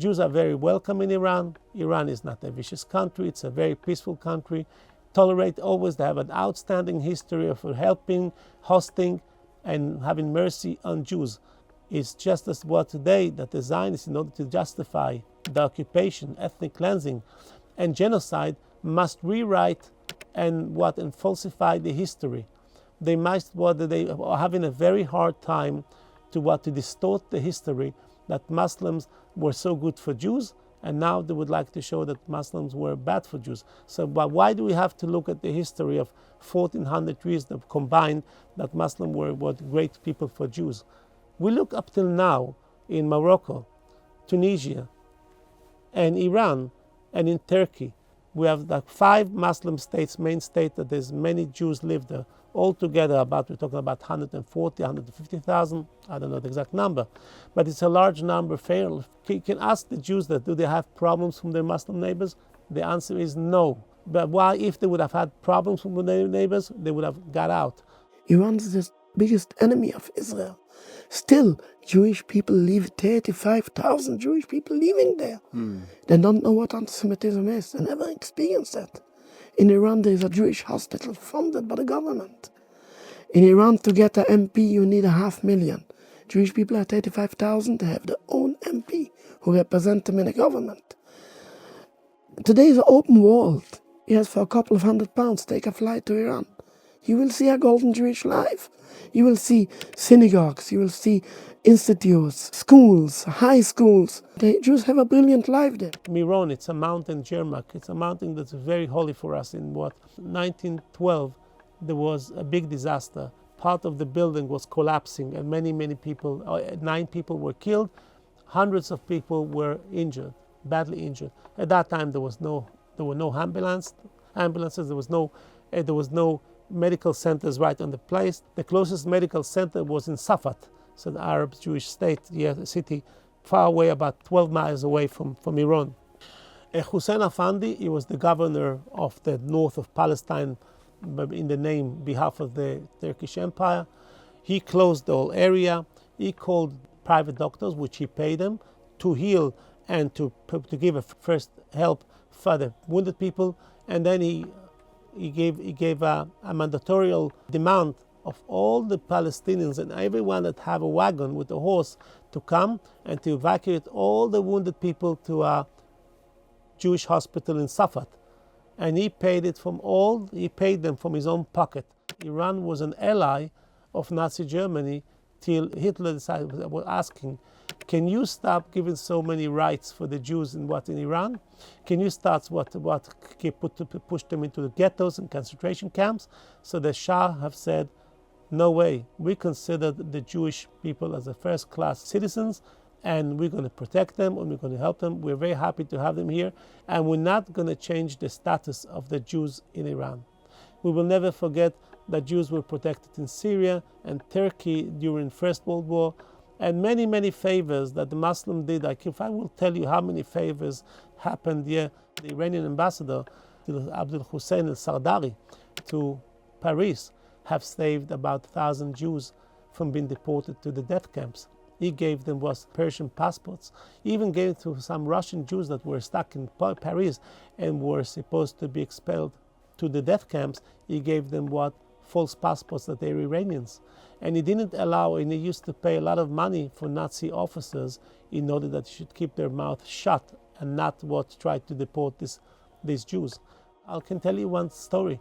Jews are very welcome in Iran. Iran is not a vicious country. It's a very peaceful country. Tolerate always. They have an outstanding history of helping, hosting, and having mercy on Jews. It's just as what today that the Zionists, in order to justify the occupation, ethnic cleansing, and genocide, must rewrite and falsify the history. They are having a very hard time to distort the history that Muslims were so good for Jews, and now they would like to show that Muslims were bad for Jews. So, but why do we have to look at the history of 1400 years that combined that Muslims were great people for Jews? We look up till now in Morocco, Tunisia, and Iran, and in Turkey. We have like 5 Muslim states, main states, that there's many Jews live there. Altogether, we're talking about 140, 150,000. I don't know the exact number, but it's a large number. You can ask the Jews that do they have problems from their Muslim neighbors? The answer is no. But why, if they would have had problems from their neighbors, they would have got out. Iran is the biggest enemy of Israel. Still, Jewish people live, 35,000 Jewish people living there. They don't know what anti-Semitism is. They never experienced that. In Iran, there is a Jewish hospital funded by the government. In Iran, to get an MP, you need 500,000. Jewish people are 35,000. They have their own MP who represent them in the government. Today is an open world. Yes, for a couple of £100, take a flight to Iran. You will see a golden Jewish life. You will see synagogues. You will see institutes, schools, high schools. The Jews have a brilliant life there. Miron, it's a mountain, Jermak. It's a mountain that's very holy for us. In 1912, there was a big disaster. Part of the building was collapsing, and many people, 9 people were killed. Hundreds of people were injured, badly injured. At that time, there were no ambulances. There was no medical centers right on the place. The closest medical center was in Safat, so the Arab Jewish state, city, far away, about 12 miles away from Iran. Hussein Afandi, he was the governor of the north of Palestine in the behalf of the Turkish Empire. He closed the whole area. He called private doctors, which he paid them, to heal and to give a first help for the wounded people. And then he gave a mandatorial demand of all the Palestinians and everyone that have a wagon with a horse to come and to evacuate all the wounded people to a Jewish hospital in Safat. And he paid them from his own pocket. Iran was an ally of Nazi Germany till Hitler was asking, can you stop giving so many rights for the Jews in Iran? Can you start push them into the ghettos and concentration camps? So the Shah have said, no way. We consider the Jewish people as a first-class citizens, and we're going to protect them and we're going to help them. We're very happy to have them here, and we're not going to change the status of the Jews in Iran. We will never forget that Jews were protected in Syria and Turkey during First World War, and many favors that the Muslim did. If I will tell you how many favors happened here, the Iranian ambassador, Abdul Hussein al-Sardari, to Paris, have saved about 1,000 Jews from being deported to the death camps. He gave them Persian passports. He even gave to some Russian Jews that were stuck in Paris and were supposed to be expelled to the death camps. He gave them false passports that they were Iranians. And he didn't allow, and he used to pay a lot of money for Nazi officers in order that they should keep their mouth shut and not try to deport these Jews. I can tell you one story.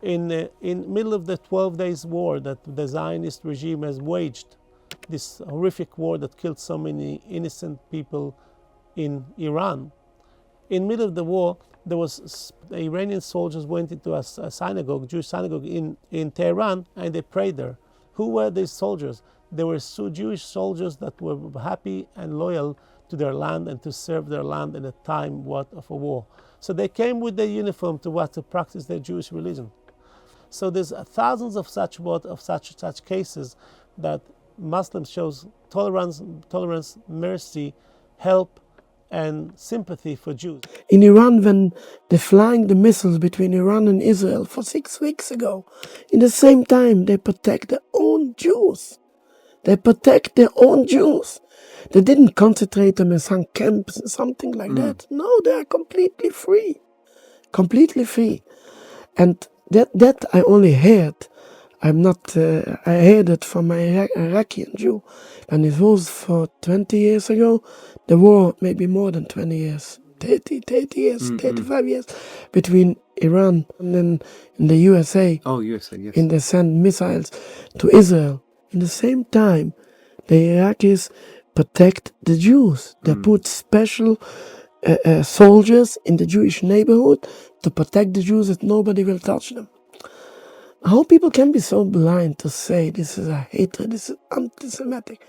In middle of the 12 days war that the Zionist regime has waged, this horrific war that killed so many innocent people in Iran, in middle of the war, there was Iranian soldiers went into a synagogue, Jewish synagogue in Tehran, and they prayed there. Who were these soldiers? They were Jewish soldiers that were happy and loyal to their land and to serve their land in a time of a war. So they came with their uniform to practice their Jewish religion. So there's thousands of such cases that Muslims shows tolerance, mercy, help, and sympathy for Jews. In Iran, when they're flying the missiles between Iran and Israel for 6 weeks ago, in the same time they protect their own Jews. They protect their own Jews. They didn't concentrate them in some camps and something like that. No, they are completely free. Completely free. And that I only heard. I'm not, I heard it from my Iraqi Jew. And it was for 20 years ago. The war, maybe more than 20 years. 30 years, 35 years between Iran and then in the USA. Oh, USA, yes. And they send missiles to Israel. In the same time, the Iraqis protect the Jews. They put special soldiers in the Jewish neighborhood to protect the Jews that nobody will touch them. How people can be so blind to say this is a hatred, this is anti-Semitic.